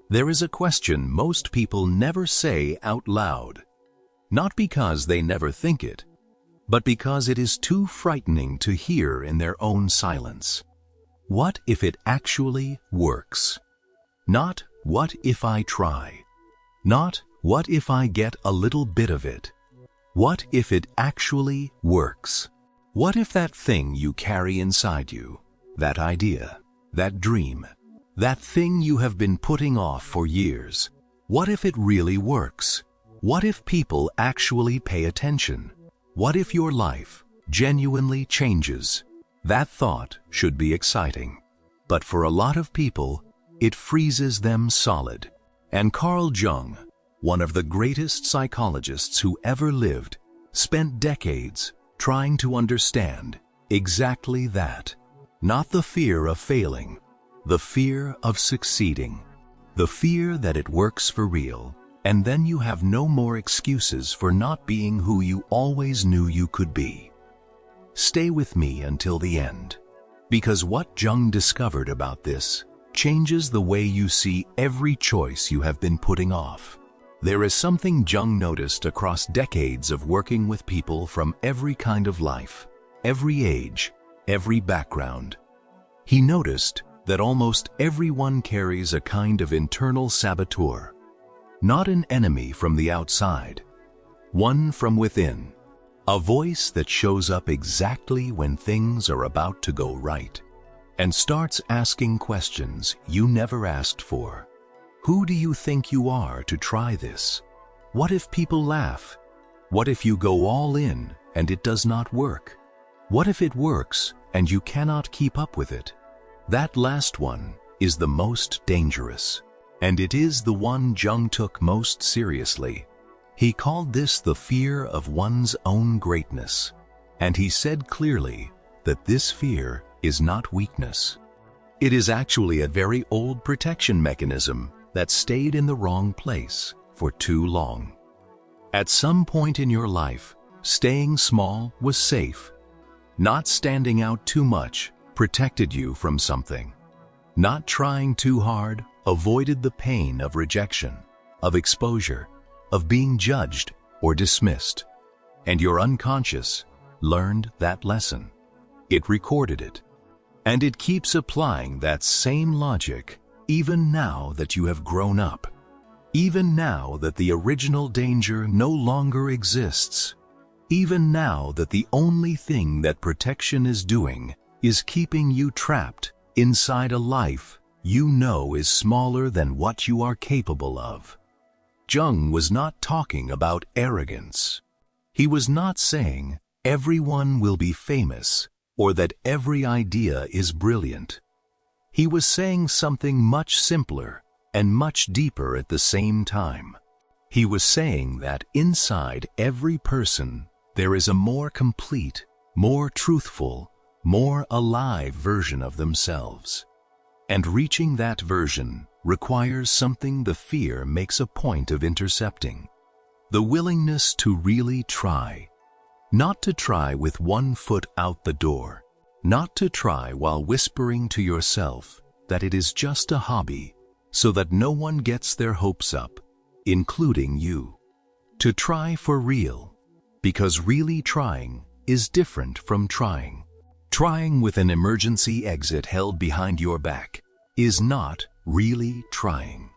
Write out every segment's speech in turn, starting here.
There is a question most people never say out loud. Not because they never think it, but because it is too frightening to hear in their own silence. What if it actually works? Not, what if I try? Not, what if I get a little bit of it? What if it actually works? What if that thing you carry inside you, that idea, that dream, that thing you have been putting off for years, what if it really works? What if people actually pay attention? What if your life genuinely changes? That thought should be exciting. But for a lot of people, it freezes them solid. And Carl Jung, one of the greatest psychologists who ever lived, spent decades trying to understand exactly that. Not the fear of failing, the fear of succeeding. The fear that it works for real, and then you have no more excuses for not being who you always knew you could be. Stay with me until the end, because what Jung discovered about this changes the way you see every choice you have been putting off. There is something Jung noticed across decades of working with people from every kind of life, every age, every background. He noticed that almost everyone carries a kind of internal saboteur, not an enemy from the outside, one from within, a voice that shows up exactly when things are about to go right and starts asking questions you never asked for. Who do you think you are to try this? What if people laugh? What if you go all in and it does not work? What if it works and you cannot keep up with it? That last one is the most dangerous, and it is the one Jung took most seriously. He called this the fear of one's own greatness, and he said clearly that this fear is not weakness. It is actually a very old protection mechanism that stayed in the wrong place for too long. At some point in your life, staying small was safe. Not standing out too much protected you from something. Not trying too hard avoided the pain of rejection, of exposure, of being judged or dismissed. And your unconscious learned that lesson. It recorded it. And it keeps applying that same logic even now that you have grown up. Even now that the original danger no longer exists. Even now that the only thing that protection is doing is keeping you trapped inside a life you know is smaller than what you are capable of. Jung was not talking about arrogance. He was not saying everyone will be famous or that every idea is brilliant. He was saying something much simpler and much deeper at the same time. He was saying that inside every person there is a more complete, more truthful, more alive version of themselves. And reaching that version requires something the fear makes a point of intercepting. The willingness to really try. Not to try with one foot out the door. Not to try while whispering to yourself that it is just a hobby so that no one gets their hopes up, including you. To try for real, because really trying is different from trying. Trying with an emergency exit held behind your back is not really trying.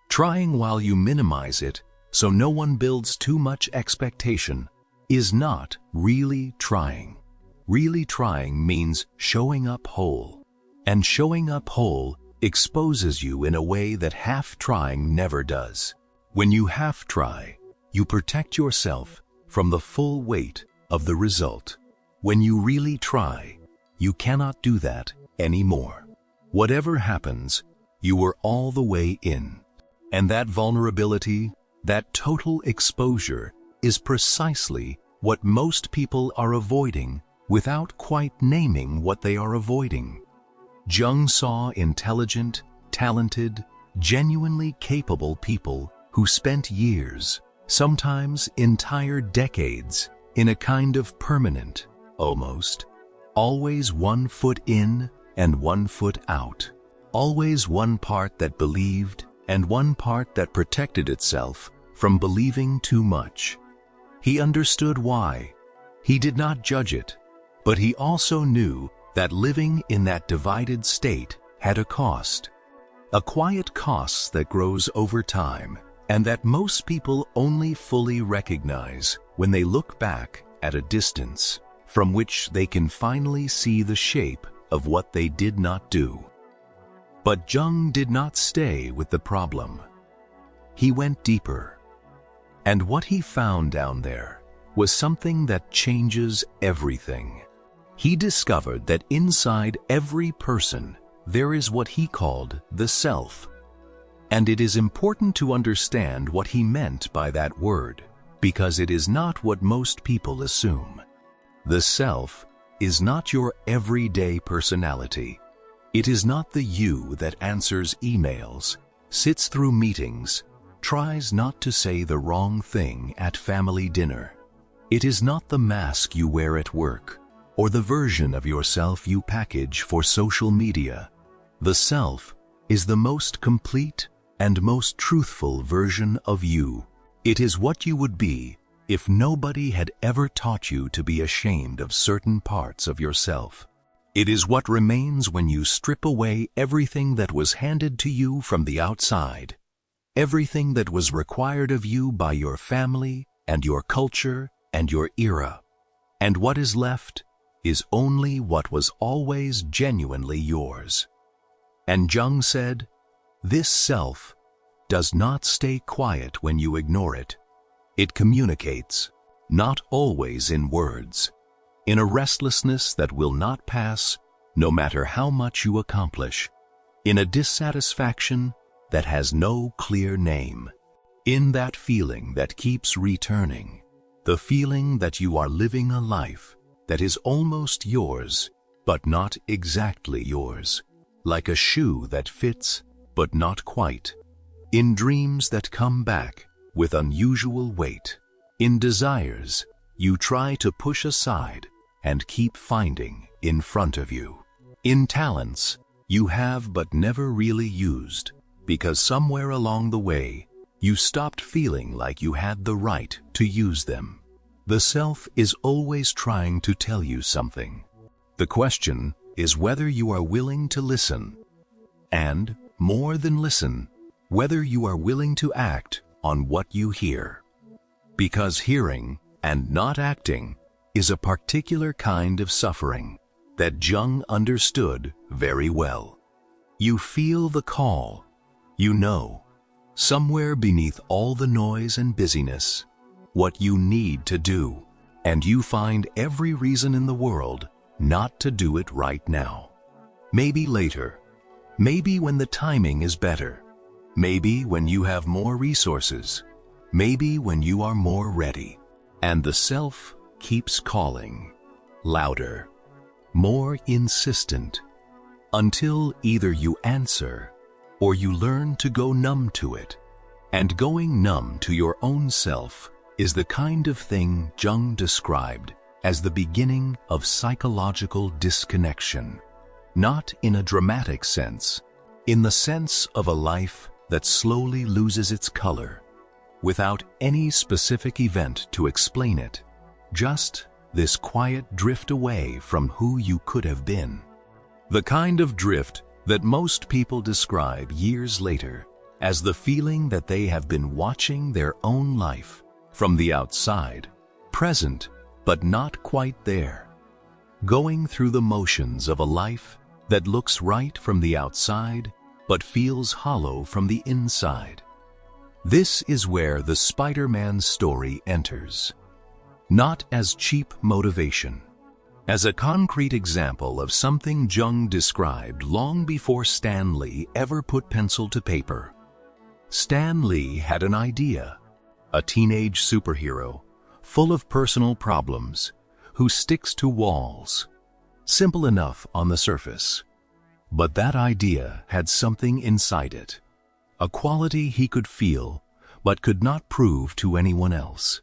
Trying while you minimize it so no one builds too much expectation is not really trying. Really trying means showing up whole, and showing up whole exposes you in a way that half trying never does. When you half try, you protect yourself from the full weight of the result. When you really try, you cannot do that anymore. Whatever happens, you were all the way in. And that vulnerability, that total exposure, is precisely what most people are avoiding without quite naming what they are avoiding. Jung saw intelligent, talented, genuinely capable people who spent years, sometimes entire decades, in a kind of permanent, always one foot in and one foot out. Always one part that believed and one part that protected itself from believing too much. He understood why. He did not judge it, but he also knew that living in that divided state had a cost. A quiet cost that grows over time, and that most people only fully recognize when they look back at a distance from which they can finally see the shape of what they did not do. But Jung did not stay with the problem. He went deeper. And what he found down there was something that changes everything. He discovered that inside every person there is what he called the self. And it is important to understand what he meant by that word, because it is not what most people assume. The self is not your everyday personality. It is not the you that answers emails, sits through meetings, tries not to say the wrong thing at family dinner. It is not the mask you wear at work, or the version of yourself you package for social media. The self is the most complete and most truthful version of you. It is what you would be if nobody had ever taught you to be ashamed of certain parts of yourself. It is what remains when you strip away everything that was handed to you from the outside, everything that was required of you by your family and your culture and your era. And what is left is only what was always genuinely yours. And Jung said, this self does not stay quiet when you ignore it. It communicates, not always in words, in a restlessness that will not pass no matter how much you accomplish, in a dissatisfaction that has no clear name, in that feeling that keeps returning, the feeling that you are living a life that is almost yours, but not exactly yours, like a shoe that fits, but not quite, in dreams that come back with unusual weight, in desires you try to push aside and keep finding in front of you, in talents you have but never really used, because somewhere along the way you stopped feeling like you had the right to use them. The self is always trying to tell you something. The question is whether you are willing to listen, and, more than listen, whether you are willing to act on what you hear. Because hearing and not acting is a particular kind of suffering that Jung understood very well. You feel the call, you know, somewhere beneath all the noise and busyness, what you need to do, and you find every reason in the world not to do it right now. Maybe later, maybe when the timing is better, maybe when you have more resources, maybe when you are more ready. And the self keeps calling, louder, more insistent, until either you answer or you learn to go numb to it. And going numb to your own self is the kind of thing Jung described as the beginning of psychological disconnection, not in a dramatic sense, in the sense of a life that slowly loses its color, without any specific event to explain it, just this quiet drift away from who you could have been. The kind of drift that most people describe years later as the feeling that they have been watching their own life from the outside, present but not quite there, going through the motions of a life that looks right from the outside but feels hollow from the inside. This is where the Spider-Man story enters, not as cheap motivation, as a concrete example of something Jung described long before Stan Lee ever put pencil to paper. Stan Lee had an idea, a teenage superhero, full of personal problems, who sticks to walls. Simple enough on the surface. But that idea had something inside it, a quality he could feel but could not prove to anyone else.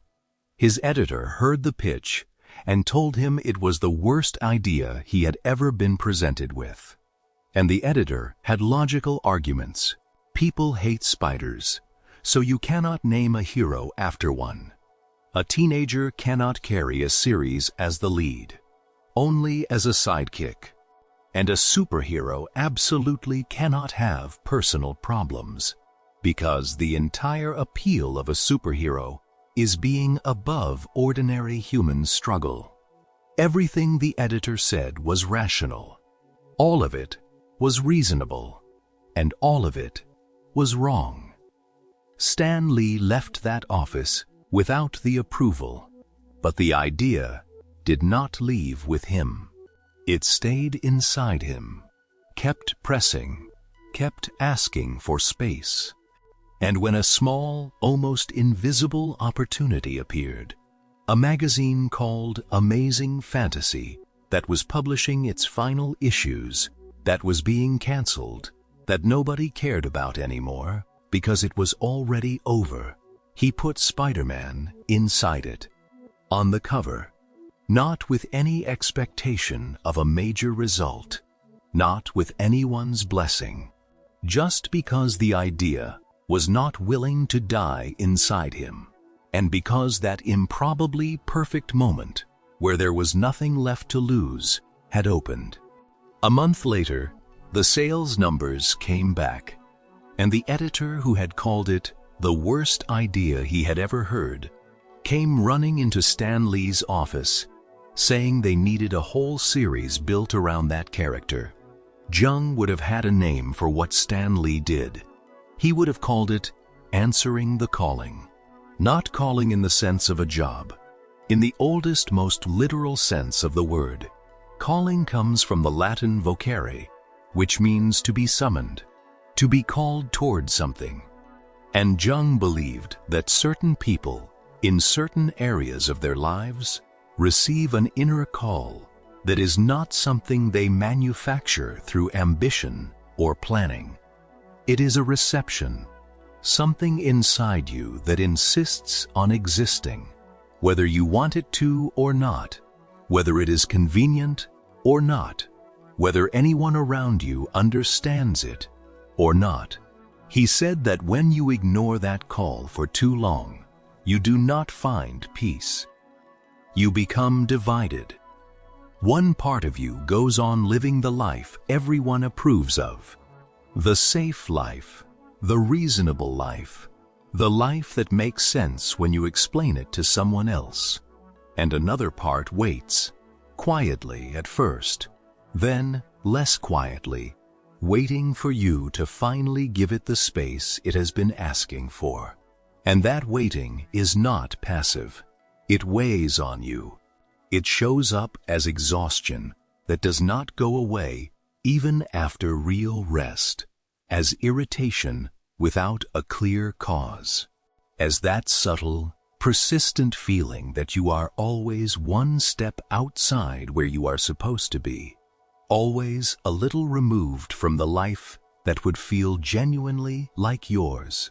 His editor heard the pitch and told him it was the worst idea he had ever been presented with. And the editor had logical arguments. People hate spiders, so you cannot name a hero after one. A teenager cannot carry a series as the lead, only as a sidekick. And a superhero absolutely cannot have personal problems, because the entire appeal of a superhero is being above ordinary human struggle. Everything the editor said was rational. All of it was reasonable, and all of it was wrong. Stan Lee left that office without the approval, but the idea did not leave with him. It stayed inside him, kept pressing, kept asking for space. And when a small, almost invisible opportunity appeared, a magazine called Amazing Fantasy that was publishing its final issues, that was being canceled, that nobody cared about anymore because it was already over, he put Spider-Man inside it, on the cover, not with any expectation of a major result, not with anyone's blessing, just because the idea was not willing to die inside him, and because that improbably perfect moment, where there was nothing left to lose, had opened. A month later, the sales numbers came back, and the editor who had called it the worst idea he had ever heard came running into Stan Lee's office, saying they needed a whole series built around that character. Jung would have had a name for what Stan Lee did. He would have called it answering the calling. Not calling in the sense of a job. In the oldest, most literal sense of the word, calling comes from the Latin vocare, which means to be summoned, to be called toward something. And Jung believed that certain people, in certain areas of their lives, receive an inner call that is not something they manufacture through ambition or planning. It is a reception, something inside you that insists on existing, whether you want it to or not, whether it is convenient or not, whether anyone around you understands it or not. He said that when you ignore that call for too long, you do not find peace. You become divided. One part of you goes on living the life everyone approves of, the safe life, the reasonable life, the life that makes sense when you explain it to someone else. And another part waits, quietly at first, then less quietly, waiting for you to finally give it the space it has been asking for. And that waiting is not passive. It weighs on you. It shows up as exhaustion that does not go away even after real rest, as irritation without a clear cause, as that subtle, persistent feeling that you are always one step outside where you are supposed to be, always a little removed from the life that would feel genuinely like yours.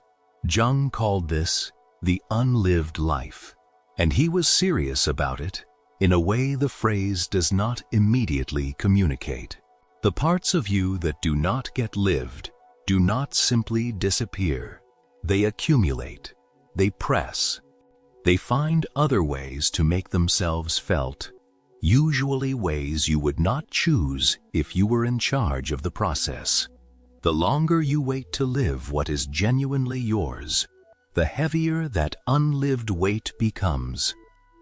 Jung called this the unlived life, and he was serious about it in a way the phrase does not immediately communicate. The parts of you that do not get lived do not simply disappear. They accumulate, they press, they find other ways to make themselves felt, usually ways you would not choose if you were in charge of the process. The longer you wait to live what is genuinely yours, the heavier that unlived weight becomes.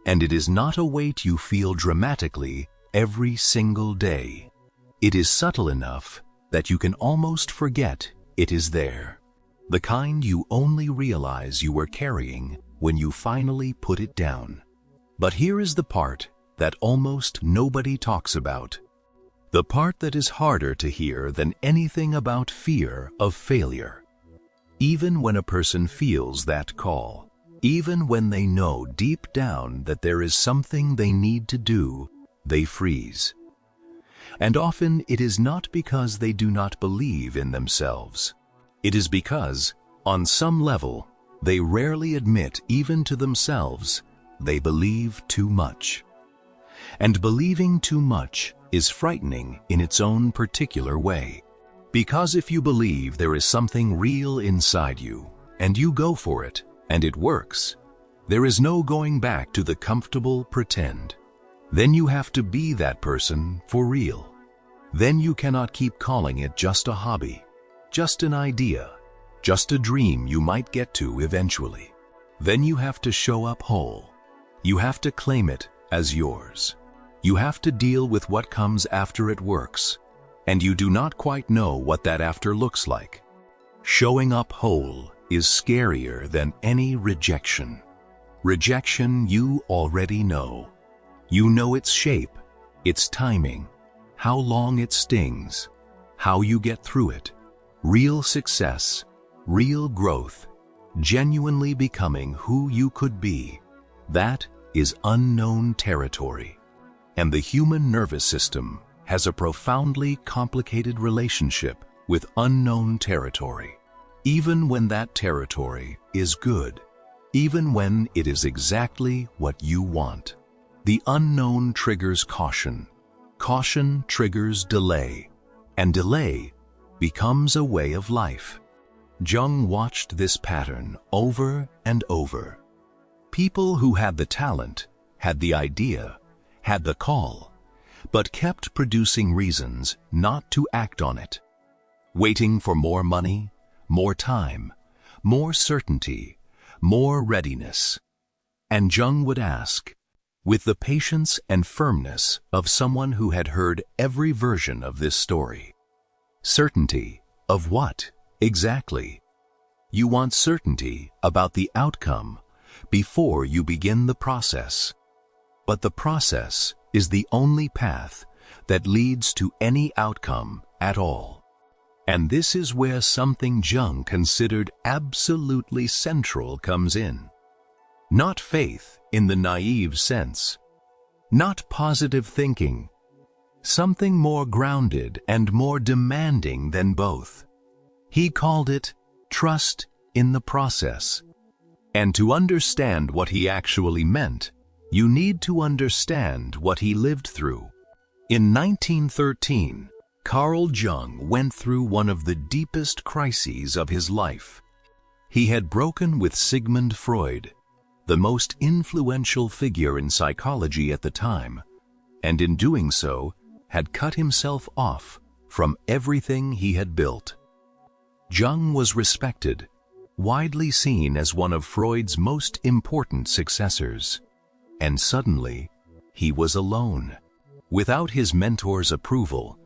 And it is not a weight you feel dramatically every single day. It is subtle enough that you can almost forget it is there. The kind you only realize you were carrying when you finally put it down. But here is the part that almost nobody talks about. The part that is harder to hear than anything about fear of failure. Even when a person feels that call, even when they know deep down that there is something they need to do, they freeze. And often it is not because they do not believe in themselves. It is because, on some level, they rarely admit even to themselves they believe too much. And believing too much is frightening in its own particular way. Because if you believe there is something real inside you, and you go for it, and it works, there is no going back to the comfortable pretend. Then you have to be that person for real. Then you cannot keep calling it just a hobby, just an idea, just a dream you might get to eventually. Then you have to show up whole. You have to claim it as yours. You have to deal with what comes after it works, and you do not quite know what that after looks like. Showing up whole is scarier than any rejection. Rejection you already know. You know its shape, its timing, how long it stings, how you get through it. Real success, real growth, genuinely becoming who you could be, that is unknown territory. And the human nervous system has a profoundly complicated relationship with unknown territory, even when that territory is good, even when it is exactly what you want. The unknown triggers caution. Caution triggers delay, and delay becomes a way of life. Jung watched this pattern over and over. People who had the talent, had the idea, had the call, but kept producing reasons not to act on it. Waiting for more money, more time, more certainty, more readiness. And Jung would ask, with the patience and firmness of someone who had heard every version of this story, certainty of what, exactly? You want certainty about the outcome before you begin the process. But the process is the only path that leads to any outcome at all. And this is where something Jung considered absolutely central comes in. Not faith in the naive sense, not positive thinking, something more grounded and more demanding than both. He called it trust in the process. And to understand what he actually meant, you need to understand what he lived through. In 1913, Carl Jung went through one of the deepest crises of his life. He had broken with Sigmund Freud, the most influential figure in psychology at the time, and in doing so, had cut himself off from everything he had built. Jung was respected, widely seen as one of Freud's most important successors. And suddenly, he was alone, without his mentor's approval,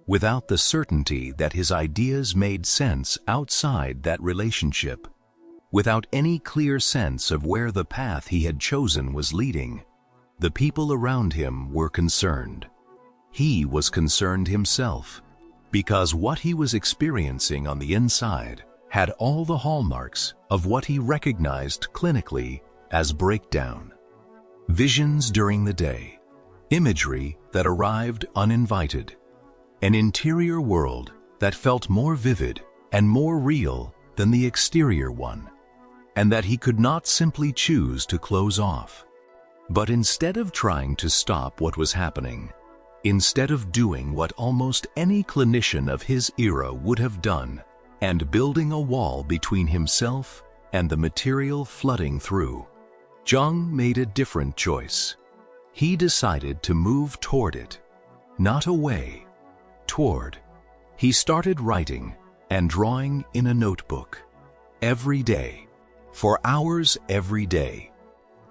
without the certainty that his ideas made sense outside that relationship, without any clear sense of where the path he had chosen was leading. The people around him were concerned. He was concerned himself, because what he was experiencing on the inside had all the hallmarks of what he recognized clinically as breakdown. Visions during the day, imagery that arrived uninvited, an interior world that felt more vivid and more real than the exterior one, and that he could not simply choose to close off. But instead of trying to stop what was happening, instead of doing what almost any clinician of his era would have done, and building a wall between himself and the material flooding through, Jung made a different choice. He decided to move toward it, not away, toward. He started writing and drawing in a notebook. Every day, for hours every day.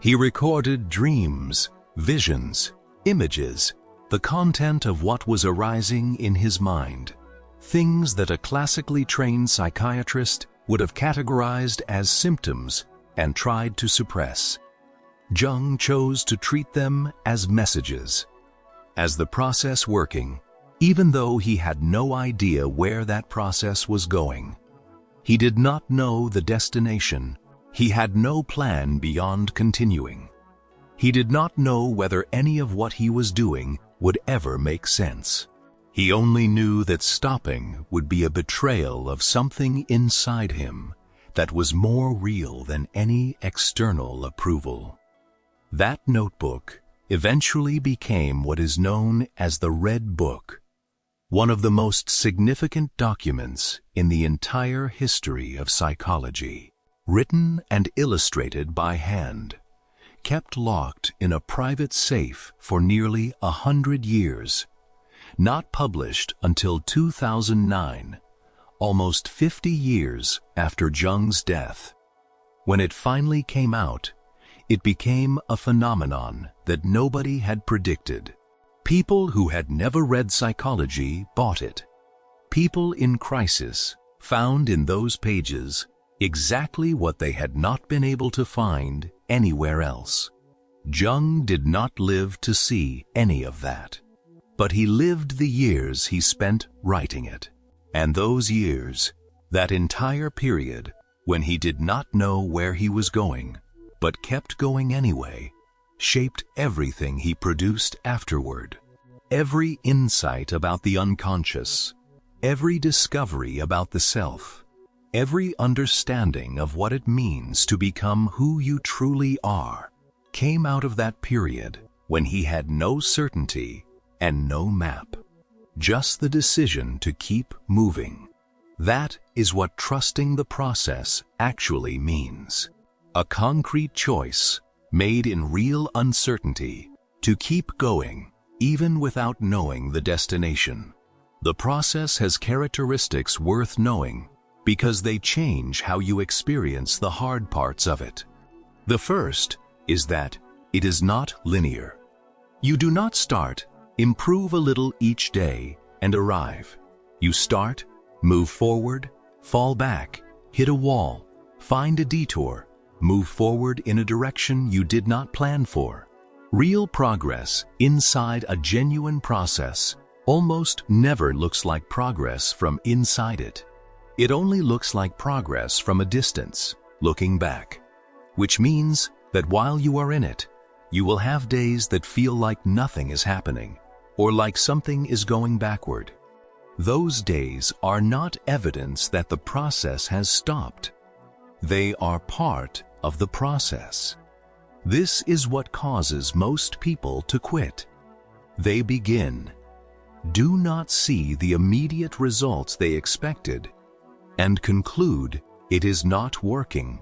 He recorded dreams, visions, images, the content of what was arising in his mind. Things that a classically trained psychiatrist would have categorized as symptoms and tried to suppress. Jung chose to treat them as messages, as the process working, even though he had no idea where that process was going. He did not know the destination. He had no plan beyond continuing. He did not know whether any of what he was doing would ever make sense. He only knew that stopping would be a betrayal of something inside him that was more real than any external approval. That notebook eventually became what is known as the Red Book. one of the most significant documents in the entire history of psychology, written and illustrated by hand, kept locked in a private safe for nearly 100 years, not published until 2009, almost 50 years after Jung's death. When it finally came out, it became a phenomenon that nobody had predicted. People who had never read psychology bought it. People in crisis found in those pages exactly what they had not been able to find anywhere else. Jung did not live to see any of that, but he lived the years he spent writing it. And those years, that entire period when he did not know where he was going, but kept going anyway, shaped everything he produced afterward. Every insight about the unconscious, every discovery about the self, every understanding of what it means to become who you truly are, came out of that period when he had no certainty and no map, just the decision to keep moving. That is what trusting the process actually means. A concrete choice made in real uncertainty to keep going even without knowing the destination. The process has characteristics worth knowing because they change how you experience the hard parts of it. The first is that it is not linear. You do not start, improve a little each day, and arrive. You start, move forward, fall back, hit a wall, find a detour, move forward in a direction you did not plan for. Real progress inside a genuine process almost never looks like progress from inside it. It only looks like progress from a distance, looking back, which means that while you are in it, you will have days that feel like nothing is happening or like something is going backward. Those days are not evidence that the process has stopped. They are part of the process. This is what causes most people to quit. They begin, do not see the immediate results they expected, and conclude it is not working.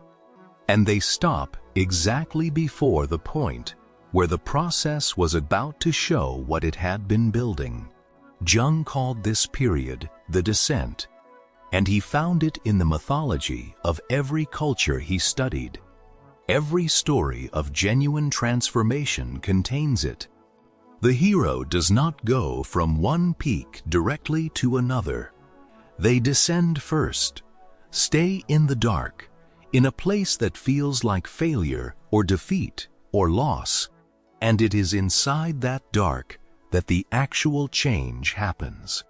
And they stop exactly before the point where the process was about to show what it had been building. Jung called this period the descent, and he found it in the mythology of every culture he studied. Every story of genuine transformation contains it. The hero does not go from one peak directly to another. They descend first, stay in the dark, in a place that feels like failure or defeat or loss, and it is inside that dark that the actual change happens.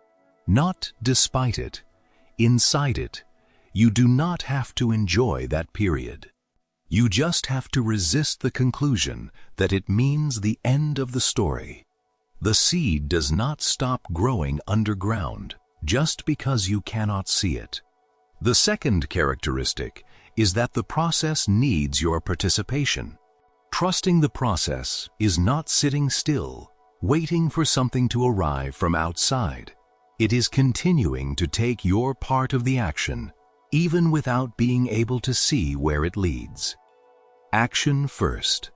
Not despite it, inside it. You do not have to enjoy that period. You just have to resist the conclusion that it means the end of the story. The seed does not stop growing underground just because you cannot see it. The second characteristic is that the process needs your participation. Trusting the process is not sitting still, waiting for something to arrive from outside. It is continuing to take your part of the action, even without being able to see where it leads. Action first.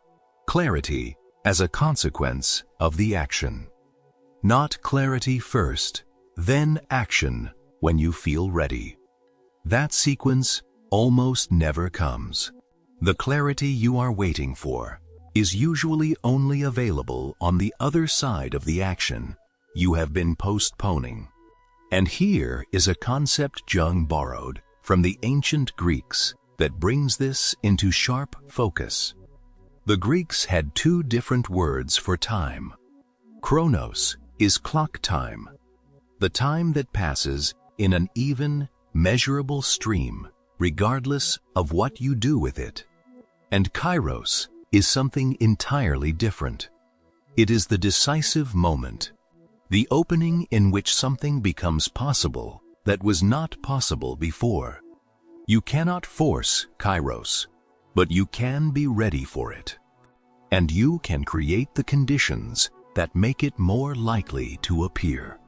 Clarity as a consequence of the action. Not clarity first, then action when you feel ready. That sequence almost never comes. The clarity you are waiting for is usually only available on the other side of the action you have been postponing. And here is a concept Jung borrowed from the ancient Greeks that brings this into sharp focus. The Greeks had two different words for time. Chronos is clock time, the time that passes in an even, measurable stream, regardless of what you do with it. And kairos is something entirely different. It is the decisive moment, the opening in which something becomes possible that was not possible before. You cannot force kairos, but you can be ready for it. And you can create the conditions that make it more likely to appear.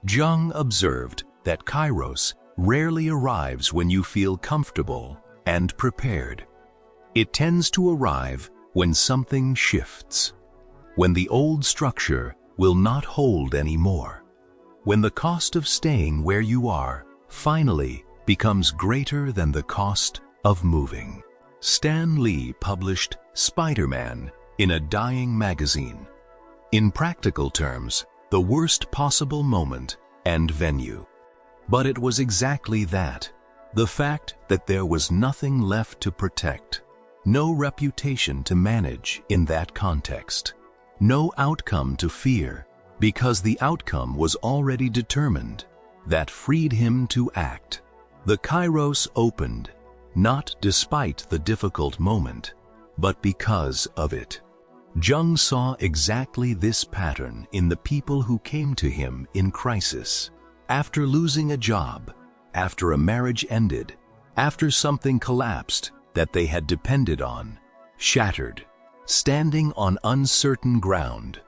Jung observed that Kairos rarely arrives when you feel comfortable and prepared. It tends to arrive when something shifts, when the old structure will not hold anymore, when the cost of staying where you are finally becomes greater than the cost of moving. Stan Lee published Spider-Man in a dying magazine. In practical terms, the worst possible moment and venue. But it was exactly that, the fact that there was nothing left to protect, no reputation to manage in that context, no outcome to fear, because the outcome was already determined, that freed him to act. The Kairos opened, not despite the difficult moment, but because of it. Jung saw exactly this pattern in the people who came to him in crisis. After losing a job, after a marriage ended, after something collapsed that they had depended on, shattered, standing on uncertain ground.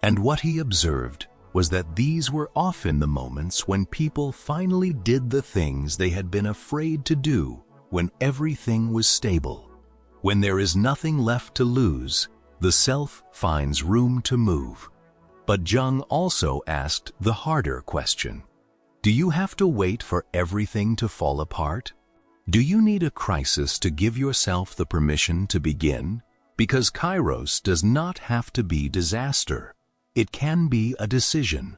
And what he observed was that these were often the moments when people finally did the things they had been afraid to do when everything was stable. When there is nothing left to lose, the self finds room to move. But Jung also asked the harder question. Do you have to wait for everything to fall apart? Do you need a crisis to give yourself the permission to begin? Because Kairos does not have to be disaster. It can be a decision.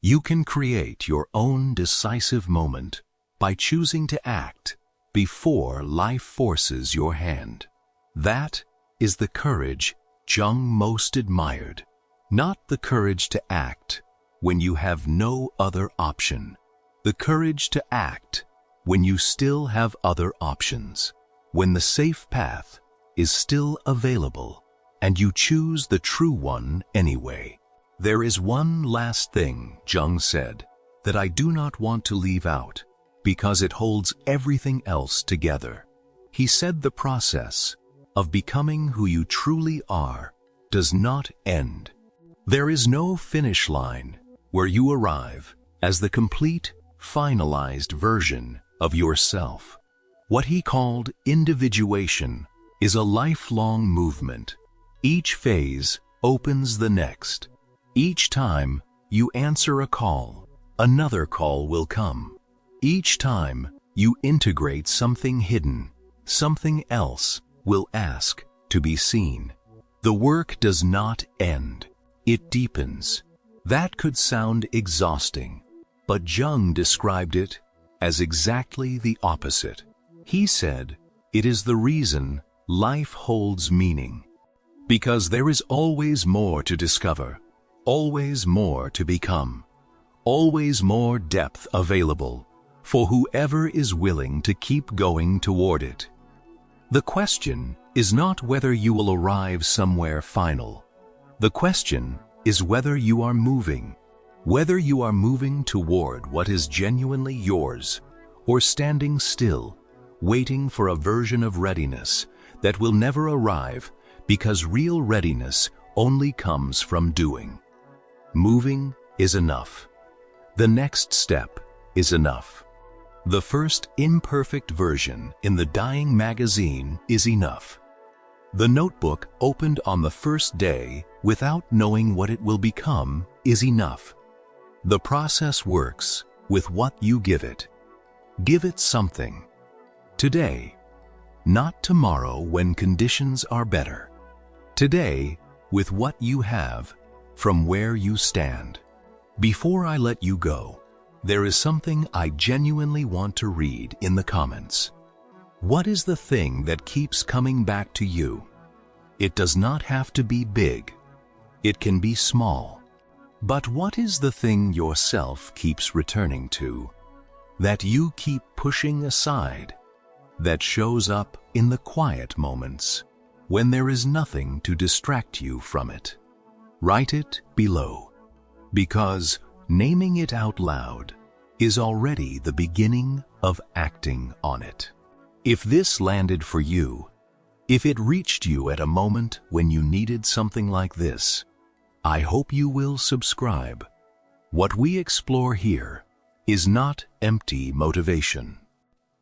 You can create your own decisive moment by choosing to act before life forces your hand. That is the courage Jung most admired, not the courage to act when you have no other option, the courage to act when you still have other options, when the safe path is still available and you choose the true one anyway. There is one last thing, Jung said, that I do not want to leave out because it holds everything else together. He said the process of becoming who you truly are does not end. There is no finish line where you arrive as the complete, finalized version of yourself. What he called individuation is a lifelong movement. Each phase opens the next. Each time you answer a call, another call will come. Each time you integrate something hidden, something else will ask to be seen. The work does not end, it deepens. That could sound exhausting, but Jung described it as exactly the opposite. He said, it is the reason life holds meaning. Because there is always more to discover, always more to become, always more depth available for whoever is willing to keep going toward it. The question is not whether you will arrive somewhere final. The question is whether you are moving toward what is genuinely yours, or standing still, waiting for a version of readiness that will never arrive because real readiness only comes from doing. Moving is enough. The next step is enough. The first imperfect version in the dying magazine is enough. The notebook opened on the first day without knowing what it will become is enough. The process works with what you give it. Give it something. Today, not tomorrow when conditions are better. Today, with what you have, from where you stand. Before I let you go, there is something I genuinely want to read in the comments. What is the thing that keeps coming back to you? It does not have to be big. It can be small. But what is the thing yourself keeps returning to, that you keep pushing aside, that shows up in the quiet moments when there is nothing to distract you from it? Write it below, because naming it out loud is already the beginning of acting on it. If this landed for you, if it reached you at a moment when you needed something like this, I hope you will subscribe. What we explore here is not empty motivation.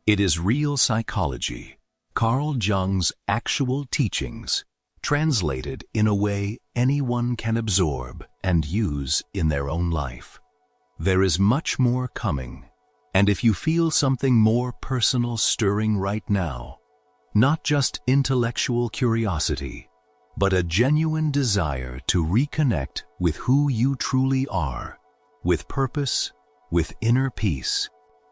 It is real psychology, Carl Jung's actual teachings, translated in a way anyone can absorb and use in their own life. There is much more coming, and if you feel something more personal stirring right now, not just intellectual curiosity, but a genuine desire to reconnect with who you truly are, with purpose, with inner peace,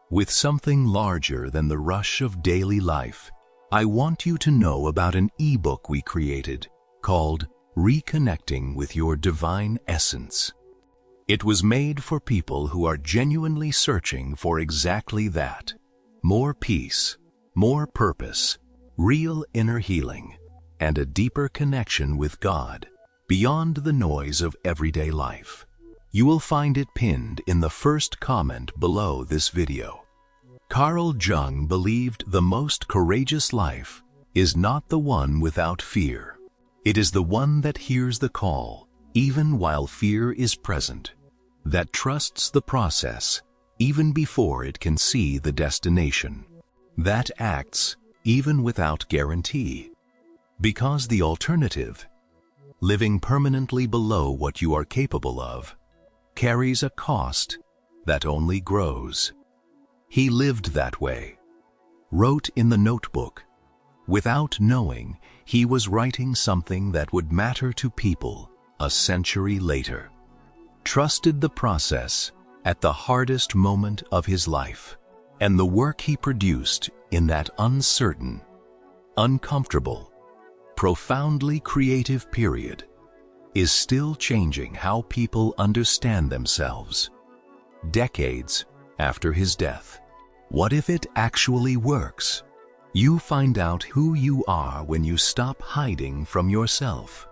with something larger than the rush of daily life, I want you to know about an ebook we created called Reconnecting with Your Divine Essence. It was made for people who are genuinely searching for exactly that: more peace, more purpose, real inner healing, and a deeper connection with God beyond the noise of everyday life. You will find it pinned in the first comment below this video. Carl Jung believed the most courageous life is not the one without fear. It is the one that hears the call, even while fear is present, that trusts the process, even before it can see the destination, that acts even without guarantee. Because the alternative, living permanently below what you are capable of, carries a cost that only grows. He lived that way, wrote in the notebook, without knowing he was writing something that would matter to people a century later. Trusted the process at the hardest moment of his life, and the work he produced in that uncertain, uncomfortable, profoundly creative period is still changing how people understand themselves. Decades after his death. What if it actually works? You find out who you are when you stop hiding from yourself.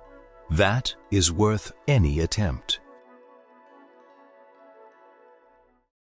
That is worth any attempt.